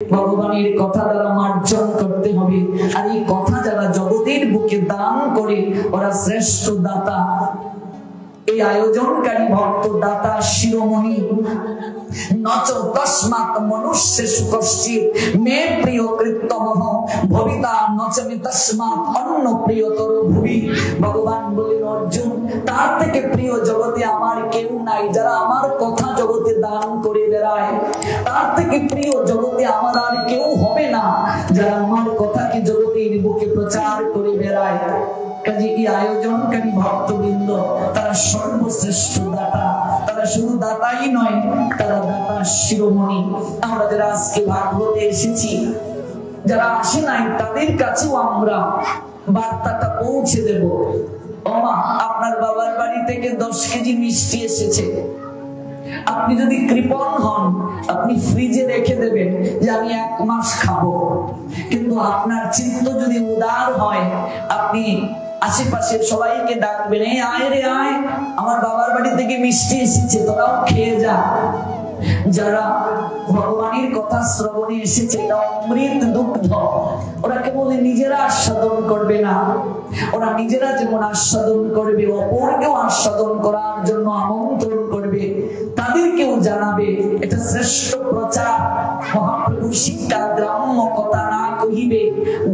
ভগবানের কথা দ্বারা মার্জন করতে হবে। আর এই কথা যারা জগতের বুকে দান করে ওরা শ্রেষ্ঠ দাতা। এই আয়োজনকারী ভক্ত দাতা শিরোমণি। নচ তস্মাৎ মনুষ্যেষু কশ্চিৎ মে প্রিয় কৃত্যমহ ভবিতা নচ মে তস্মাৎ অন্য প্রিয়তর ভুবি। ভগবান বলেন অর্জুন, তার থেকে প্রিয় জগতে আমার কেউ নাই। যারা আমার কথা জগতে দান করে বেড়ায়, তার থেকে প্রিয় জগতে আমার আর কেউ হবে না যারা আমার কথাকে জগতের বুকে প্রচার করে বেড়ায়। কাজে এই আয়োজনকারী ভক্তবৃন্দ তারা সর্বশ্রেষ্ঠ দাতা। তারা শুধু দাতাই নয়, তারা দাতা শিরোমণি। আমরা যারা আজকে ভাগবতে এসেছি, যারা আসে নাই, তাদের কাছেও আমরা বার্তাটা পৌঁছে দেব। ওমা, আপনার বাবার বাড়ি থেকে 10 কেজি মিষ্টি এসেছে। আপনি যদি কৃপণ হন, আপনি ফ্রিজে রেখে দেবেন যে আমি 1 মাস খাবো। কিন্তু আপনার চিত্ত যদি উদার হয়, আপনি আশেপাশের সবাইকে ডাকবেন, এই আয় রে আয়, আমার বাবার বাড়ি থেকে মিষ্টি এসেছে, তোরাও খেয়ে যা। যারা ভগবানের কথা শ্রবণে এসেছে, এটা অমৃত দুগ্ধ। ওরা কেবল নিজেরা আস্বাদন করবে না, ওরা নিজেরা যেমন আস্বাদন করবে, অপরকেও আস্বাদন করার জন্য আমন্ত্রণ করবে, তাদেরকেও জানাবে। এটা শ্রেষ্ঠ প্রচার। মহাপ্রভু শিক্ষা গ্রাম্য কথা না কহিবে,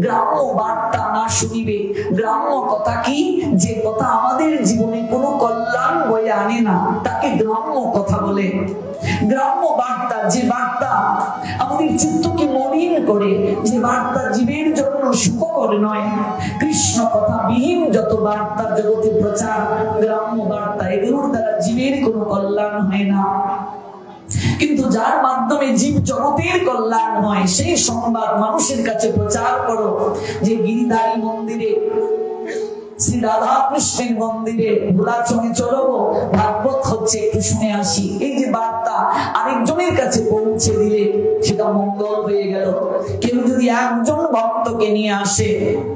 গ্রাম্য বার্তা না শুনিবে। গ্রাম্য কথা কি? যে কথা আমাদের জীবনে কোনো কল্যাণ বয়ে আনে না, তাকে গ্রাম্য কথা বলে। গ্রাম্য বার্তা, যে বার্তা আমাদের চিত্তকে মলিন করে, যে বার্তা জীবের জন্য সুখকর নয়। কৃষ্ণ কথা বিহীন যত বার্তা জগতে প্রচার, গ্রাম্য বার্তা, এগুলোর দ্বারা জীবের কোনো কল্যাণ হয় না। কিন্তু যার মাধ্যমে জীব জগতের কল্যাণ হয়, সেই সংবাদ মানুষের কাছে প্রচার করো। যে গিরিধারী মন্দিরে, শ্রী রাধা কৃষ্ণের মন্দিরে ভোলাচনে চলো, ভাগবত হচ্ছে, একটু শুনে আসি। এই যে বার্তা আরেকজনের কাছে পৌঁছে দিলে সেটা মঙ্গল হয়ে গেল। কেউ যদি একজন ভক্তকে নিয়ে আসে,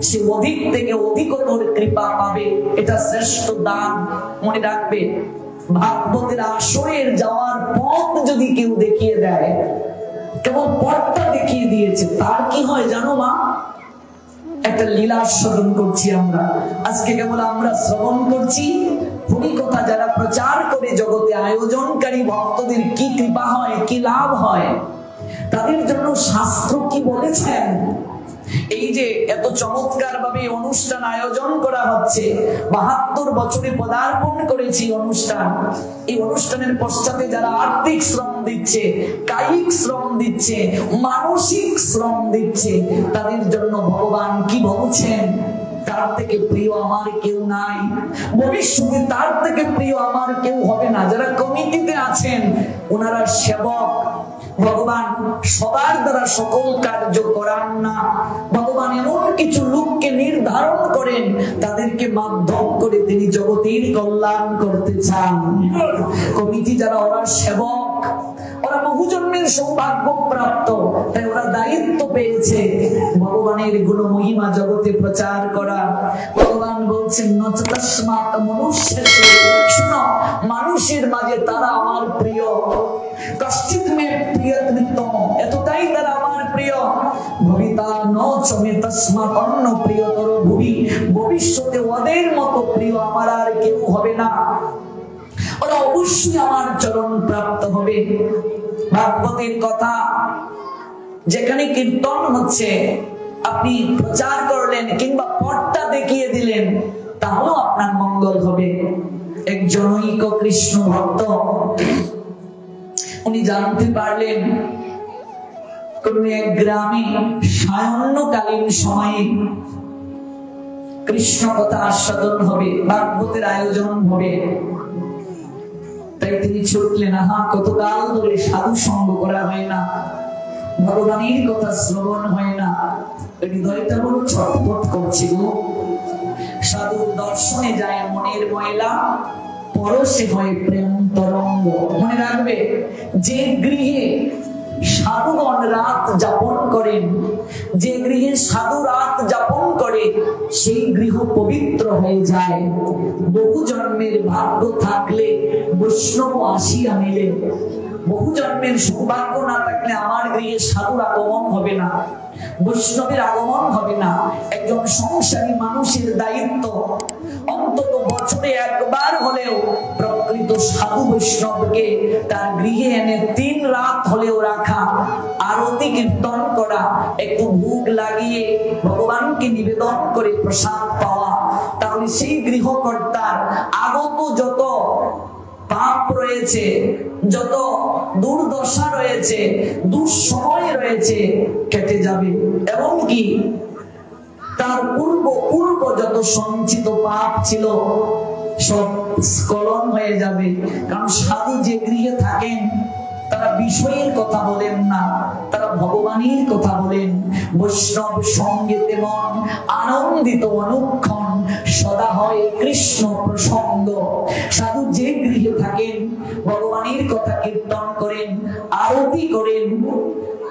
সে অধিক থেকে অধিকতর কৃপা পাবে। এটা শ্রেষ্ঠ দান। মনে রাখবে, ভাগবতের আসরের যাওয়ার পথ যদি কেউ দেখিয়ে দেয়, কেবল পথটা দেখিয়ে দিয়েছে, তার কি হয় জানো মা? একটা লীলা স্মরণ করছি আমরা আজকে। কেবল আমরা শ্রবণ করছি, হরি কথা যারা প্রচার করে জগতে, আয়োজনকারী ভক্তদের কি কৃপা হয়, কি লাভ হয়, তাদের জন্য শাস্ত্র কি বলেছেন। এই যে এত চমৎকার ভাবে অনুষ্ঠান আয়োজন করা হচ্ছে, 72 বছরে পদার্পণ করেছি অনুষ্ঠান। এই অনুষ্ঠানের পশ্চাতে যারা আর্থিক শ্রম দিচ্ছে, কায়িক শ্রম দিচ্ছে, মানসিক শ্রম দিচ্ছে, তাদের জন্য ভগবান কি বলছেন? তার থেকে প্রিয় আমার কেউ নাই, ভবিষ্যতে তার থেকে প্রিয় আমার কেউ হবে না। যারা কমিটিতে আছেন, ওনারা সেবক। ভগবান সবার দ্বারা সকল কার্য করান না। ভগবান এমন কিছু লোককে নির্ধারণ করেন, তাদেরকে মাধ্যম করে তিনি জগতের কল্যাণ করতে চান। কমিটি যারা, ওরা সেবক, ওরা বহুজন্মের সৌভাগ্য প্রাপ্ত, তাই ওরা দায়িত্ব পেয়েছে ভগবানের গুণ মহিমা জগতে প্রচার করা। ভগবান বলছেন, নচতস্মাৎ মনুষ্যেষু, শুনো, মানুষের মাঝে তারা আমার প্রিয়। কশ্চিৎ মে প্রিয়তম, এতটাই তারা আমার প্রিয়। ভবিতা নচ মে তস্মাৎ অন্য প্রিয়তর ভুবি, ভবিষ্যতে ওদের মতো প্রিয় আমার আর কেউ হবে না। ওরা অবশ্যই আমার চরণ প্রাপ্ত হবে। ভাগবতের কথা যেখানে কীর্তন হচ্ছে, আপনি প্রচার করলেন কিংবা পথটা দেখিয়ে দিলেন, তাহলেও আপনার মঙ্গল হবে। এক জনৈক কৃষ্ণ ভক্ত, উনি জানতে পারলেন কোন এক গ্রামে সায়ন্নকালীন সময়ে কৃষ্ণ কথা আস্বাদন হবে, ভাগবতের আয়োজন হবে। তাই তিনি ছুটলেন। কতকাল ধরে সাধু সঙ্গ করা হয় না, ভগবানের কথা শ্রবণ হয় না, হৃদয়টা বড় ছটফট করছে গো। সাধুর দর্শনে যায় মনের ময়লা, পরশে হয় প্রেম তরঙ্গ। মনে রাখবে, যে গৃহে সাধুগণ রাত যাপন করেন, যে গৃহে সাধু রাত যাপন করে, সেই গৃহ পবিত্র হয়ে যায়। বহু জন্মের ভাগ্য থাকলে বৈষ্ণব আসিয়া মিলে। বহু জন্মের সৌভাগ্য না থাকলে আমার গৃহে সাধুর আগমন হবে না, বৈষ্ণবের আগমন হবে না। একজন সংসারী মানুষের দায়িত্ব অন্তত বছরে একবার হলেও প্রকৃত সাধু বৈষ্ণবকে তার গৃহে এনে 3 রাত হলেও রাখা, আরতি কীর্তন করা, একটু ভোগ লাগিয়ে ভগবানকে নিবেদন করে প্রসাদ পাওয়া। তাহলে সেই গৃহকর্তার আগত যত পাপ রয়েছে, যত দুর্দশা রয়েছে, দুঃসময় রয়েছে, কেটে যাবে। এবং কি তার পূর্ব যত সঞ্চিত পাপ ছিল সব স্খলন হয়ে যাবে। কারণ সাধু যে গৃহে থাকেন তারা বিষয়ের কথা বলেন না, তারা ভগবানের কথা বলেন। বৈষ্ণব সঙ্গেতে মন আনন্দিত অনুক্ষণ, সদা হয় কৃষ্ণ প্রসঙ্গ। সাধু যে গৃহে থাকেন ভগবানের কথা কীর্তন করেন, আরতি করেন।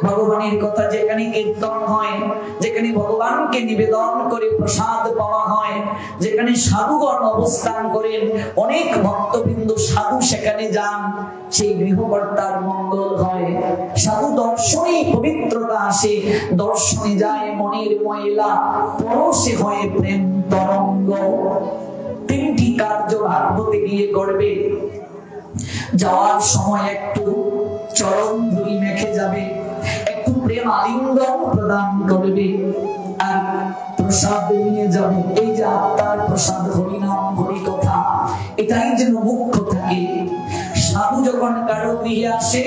ভগবানের কথা যেখানে কীর্তন হয়, যেখানে ভগবানকে নিবেদন করে প্রসাদ পাওয়া হয়, যেখানে সাধুগণ অবস্থান করেন, অনেক ভক্তবৃন্দ সাধু সেখানে যান, সেই গৃহকর্তার মঙ্গল হয়। সাধু দর্শনেই পবিত্রতা আসে, দর্শনে যায় মনের ময়লা, পরশে হয় প্রেম তরঙ্গ। 3টি কার্য ভাগবতে গিয়ে করবে। যাওয়ার সময় একটু চরণ ধুলি মেখে যাবে, একটু প্রেম আলিঙ্গন প্রদান করবে, আর প্রসাদ নিয়ে যাবে। এই যে আত্মার প্রসাদ, হরিনাম হরি কথা, এটাই যেন মুখ্য থাকে। সাধু যখন কারো গৃহে আসে,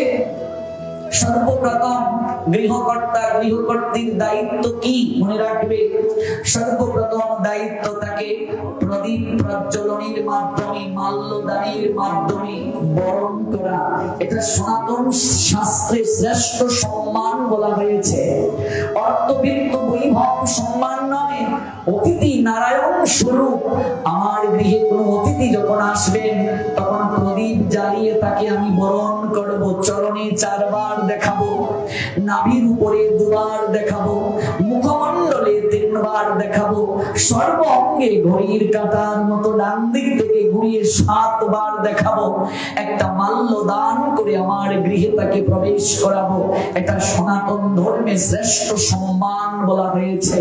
সর্বপ্রথম গৃহকর্তার দায়িত্ব কি মনে রাখবে? সর্বপ্রথম দায়িত্ব থাকে প্রদীপ প্রজ্বলনের মাধ্যমে, মাল্যদানের মাধ্যমে বরণ করা। এটা সনাতন শাস্ত্রে শ্রেষ্ঠ সম্মান বলা হয়েছে। অর্থবিত্ত বৈভব সম্মান নয়, অতিথি নারায়ণ স্বরূপ। আমার গৃহে কোনো অতিথি যখন আসবেন তখন প্রদীপ জ্বালিয়ে তাকে আমি বরণ করব। চরণে 4 বার দেখাবো, নাভির উপরে 2 বার দেখাবো, মুখমণ্ডলে 3 বার দেখাবো, সর্ব অঙ্গে ঘড়ির কাঁটার মতো ডান দিক থেকে ঘুরিয়ে 7 বার দেখাবো। একটা মাল্য দান করে আমার গৃহে তাকে প্রবেশ করাবো। এটা সনাতন ধর্মে শ্রেষ্ঠ সম্মান বলা হয়েছে।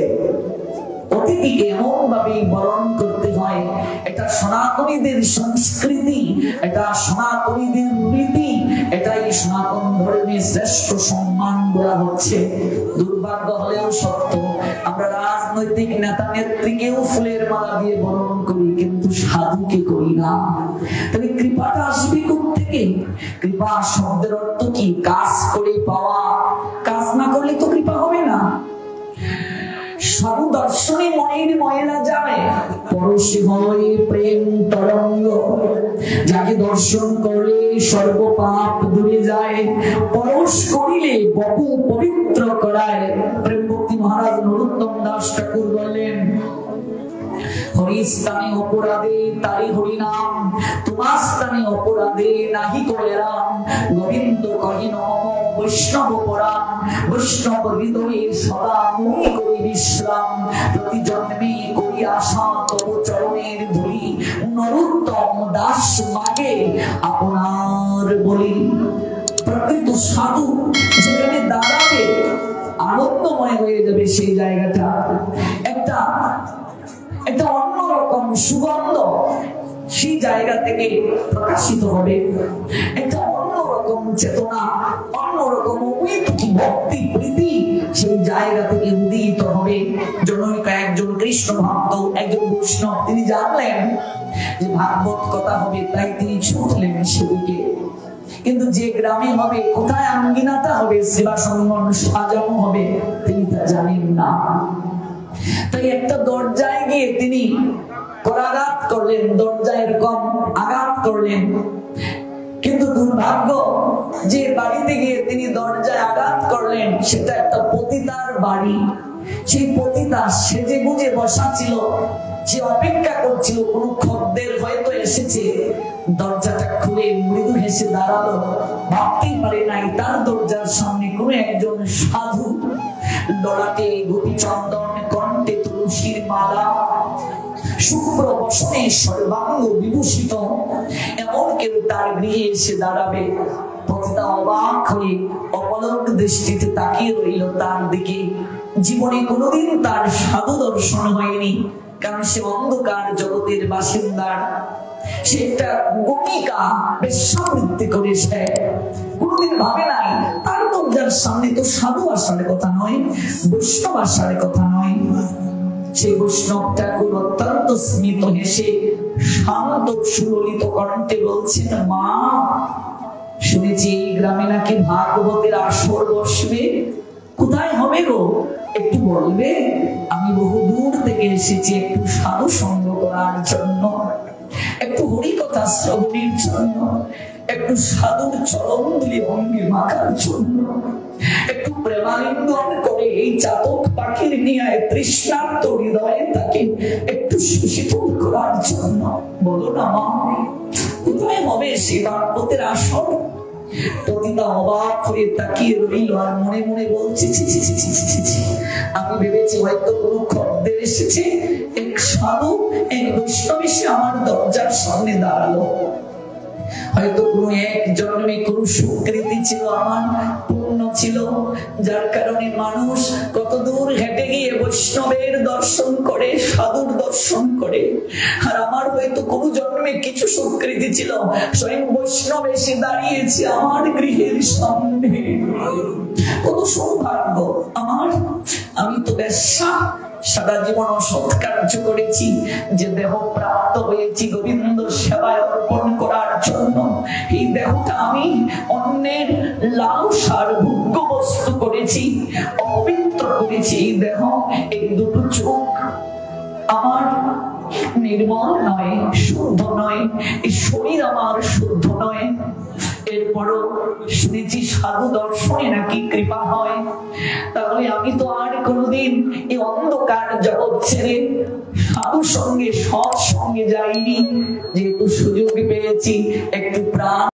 অতিথিকে এমন ভাবে বরণ করতে হয়, এটা সনাতনীদের সংস্কৃতি, এটা সনাতনীদের রীতি, এটাই সনাতন ধর্মের শ্রেষ্ঠ সম্মান বলা হচ্ছে। দুর্ভাগ্য হলেও সত্য, আমরা রাজনৈতিক নেতা নেত্রীকেও ফুলের মালা দিয়ে বরণ করি, কিন্তু সাধুকে করি না। তবে কৃপাটা আসবে কোত্থেকে? কৃপা শব্দের অর্থ কি? কাজ করে পাওয়া। কাজ না করলে তো কৃপা হবে না। সাধু দর্শনে মনের ময়লা যায়, পরশে হয় প্রেম তরঙ্গ। যাকে দর্শন করলে সর্ব পাপ দূরে যায়, পরশ করিলে বহু পবিত্র করায়। প্রেম ভক্তি মহারাজ নরোত্তম দাস ঠাকুর বললেন, হরিস্থানে অপরাধে তারি হরিনাম, তোমার স্থানে অপরাধে নাহি করেরাম। গোবিন্দ কহে নমঃ বৈষ্ণব পরাণ, বৈষ্ণব হৃদয়ে সদা মুনি করি বিশ্রাম। প্রতি জন্মে করি আশা তব চরণের ধুলি, নরোত্তম দাস মাগে আপনার বলি। প্রকৃত সাধু যেখানে দাঁড়াবে আনন্দময় হয়ে যাবে সেই জায়গাটা। একটা অন্যরকম সুগন্ধ সেই জায়গা থেকে প্রকাশিত হবে। একটা অন্যরকম চেতনা, অন্যরকম ভক্তি প্রীতি সেই জায়গা থেকে উদিত হবে। জনৈকা একজন কৃষ্ণ ভক্ত, একজন বৈষ্ণব, তিনি জানলেন যে ভাগবত কথা হবে, তাই তিনি ছুটলেন সেদিকে। কিন্তু যে গ্রামে হবে, কোথায় আঙ্গিনাটা হবে, সেবা সঙ্গম সাজানো হবে, তিনি তা জানেন না। তাই একটা দরজায় গিয়ে তিনি করাঘাত করলেন, দরজা এরকম আঘাত করলেন। কিন্তু দুর্ভাগ্য, যে বাড়িতে গিয়ে তিনি দরজায় আঘাত করলেন সেটা একটা পতিতার বাড়ি। সেই পতিতা সেজে গুজে বসা ছিল, সে অপেক্ষা করছিল কোন খদ্দের হয়তো এসেছে। দরজাটা খুলে মৃদু হেসে দাঁড়ালো, ভাবতেই পারে নাই তার দরজার সামনে কোন একজন সাধু, ললাটে গোপী চন্দন, কণ্ঠে তুলসীর মালা, শুভ্র বসনে সর্বাঙ্গ বিভূষিত এমন কেউ তার গৃহে এসে দাঁড়াবে। পতিতা অবাক হয়ে অপলক দৃষ্টিতে তাকিয়ে রইল তার দিকে। জীবনে কোনোদিন তার সাধু দর্শন হয়নি, কারণ সে অন্ধকার জগতের বাসিন্দা। সে একটা গণিকা, বেশ্যাবৃত্তি করেছে। কোনোদিন ভাবে নাই তার দরজার সামনে তো সাধু আসার কথা নয়, বৈষ্ণব আসার কথা নয়। সেই বৈষ্ণব ঠাকুর অত্যন্ত স্মিত হেসে শান্ত সুললিত কণ্ঠে বলছেন, মা, শুনেছি এই গ্রামে নাকি ভাগবতের আসর বসবে, কোথায় হবে গো, একটু বলবে? আমি বহু দূর থেকে এসেছি একটু সাধু সঙ্গ করার জন্য, একটু হরি কথা শ্রবণের জন্য, একটু সাধুর চরণ ধুলি ভঙ্গি মাখার জন্য, একটু প্রেমালিঙ্গন করে এই চাতক পাখির নিয়ে তৃষ্ণার্ত হৃদয়ে তাকে একটু শীতল করার জন্য। বলো না মা, কোথায় হবে সে ভাগবতের আসর? পতিতা অবাক হয়ে তাকিয়ে রইল আর মনে মনে বলছে, আমি ভেবেছি হয়তো কোনো খদ্দের এসেছে, এক সাধু এক বৈষ্ণব এসে আমার দরজার সামনে দাঁড়ালো। হয়তো কোনো এক জন্মে কোনো সুকৃতি ছিল, আমার পূর্ণ ছিল, যার কারণে মানুষ কত দূর হেঁটে গিয়ে বৈষ্ণবের দর্শন করে, সাধুর দর্শন করে। আর আমার হয়তো কোনো জন্মে কিছু সুকৃতি ছিল, স্বয়ং বৈষ্ণব এসে দাঁড়িয়েছে আমার গৃহের সামনে। কত সৌভাগ্য আমার! আমি তো বেশ্যা, সারা জীবন অসৎ কার্য করেছি, যে দেহ প্রাপ্ত হয়েছি গোবিন্দ সেবায় অর্পণ করার জন্য। এই দেহটা আমি অন্যের লালসার ভোগ্য বস্তু করেছি, অপবিত্র করেছি। এই দেহ, এই দুটো চোখ আমার নির্মল নয়, শুদ্ধ নয়, এই শরীর আমার শুদ্ধ নয়। এরপরও শুনেছি সাধু দর্শনে নাকি কৃপা হয়। তাহলে আমি তো আর কোনোদিন এই অন্ধকার জগৎ ছেড়ে সাধু সঙ্গে সৎ সঙ্গে যাইনি, যেহেতু সুযোগ পেয়েছি একটু প্রাণ